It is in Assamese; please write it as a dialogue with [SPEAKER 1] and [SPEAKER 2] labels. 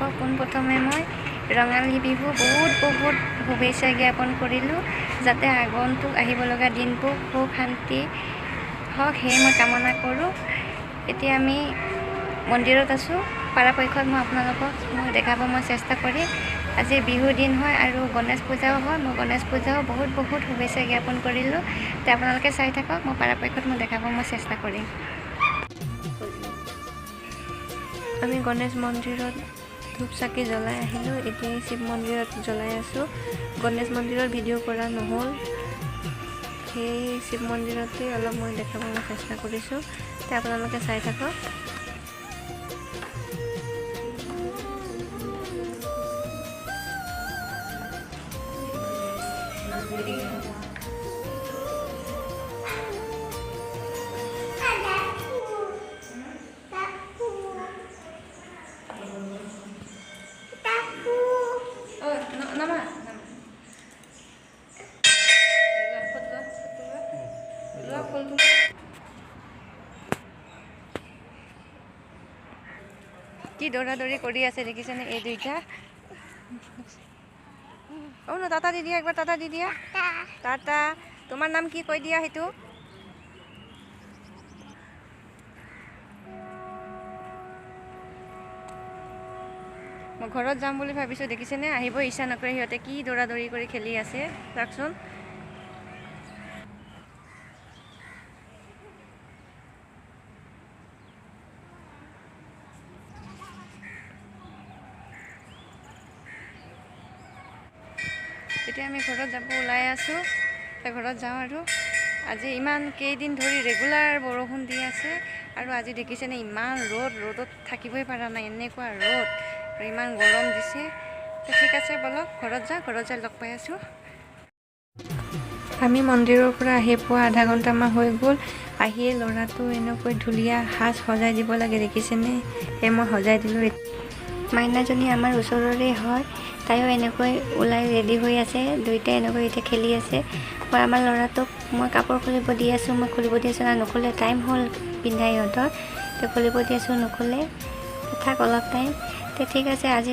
[SPEAKER 1] থাকক। পোনপ্ৰথমে মই ৰঙালী বিহু বহুত শুভেচ্ছা জ্ঞাপন কৰিলোঁ, যাতে আগন্তুক আহিব লগা দিনবোৰ সুখ শান্তি হওক সেয়ে মই কামনা কৰোঁ। এতিয়া আমি মন্দিৰত আছোঁ। পৰাপক্ষত মই আপোনালোকক দেখাব মই চেষ্টা কৰিম। আজি বিহুৰ দিন হয় আৰু গণেশ পূজাও হয়। মই গণেশ পূজাও বহুত শুভেচ্ছা জ্ঞাপন কৰিলোঁ। তে আপোনালোকে চাই থাকক। মই পৰাপক্ষত দেখাব মই চেষ্টা কৰিম। আমি গণেশ মন্দিৰত ধূপ চাকি জ্বলাই আহিলোঁ। এতিয়া শিৱ মন্দিৰত জ্বলাই আছোঁ। গণেশ মন্দিৰত ভিডিঅ' কৰা নহ'ল, সেই শিৱ মন্দিৰতে অলপ মই দেখাব চেষ্টা কৰিছোঁ। তে আপোনালোকে চাই থাকক। কি দৌৰা-দৌৰি কৰি আছে দেখিছেনে এই দুইটা? টাটা দি দিয়া, একবাৰ টাটা দি দিয়া। টাটা। তোমাৰ নাম কি কৈ দিয়া সেইটো? মই ঘৰত যাম বুলি ভাবিছোঁ, দেখিছেনে? আহিব ইচ্ছা নকৰে সিহঁতে কি দৌৰা-দৌৰি কৰি খেলি আছে চাওকচোন। এতিয়া আমি ঘৰত যাব ওলাই আছোঁ। ঘৰত যাওঁ আৰু আজি ইমান কেইদিন ধৰি ৰেগুলাৰ বৰষুণ দি আছে আৰু আজি দেখিছেনে ইমান ৰ'দত থাকিবই পৰা নাই, এনেকুৱা ৰ'দ আৰু ইমান গৰম দিছে। ঠিক আছে ব'লক ঘৰত যাওঁ, ঘৰত যাই লগ পাই আছোঁ। আমি মন্দিৰৰ পৰা আহি পোৱা আধা ঘণ্টামান হৈ গ'ল। আহিয়ে ল'ৰাটো এনেকৈ ধুলীয়া সাজ সজাই দিব লাগে দেখিছেনে? সেই মই সজাই দিলোঁ। মাইনাজনী আমাৰ ওচৰৰে হয়, তাইও এনেকৈ ওলাই ৰেডি হৈ আছে। দুইটাই এনেকৈ এতিয়া খেলি আছে। মই আমাৰ ল'ৰাটোক মই কাপোৰ খুলিব দি আছোঁ। মই খুলিব দি আছোঁ না, নুখুলে টাইম হ'ল পিন্ধাই সিহঁতৰ। খুলিব দি আছোঁ, নুখুলে। থাক অলপ টাইম। ঠিক আছে আজি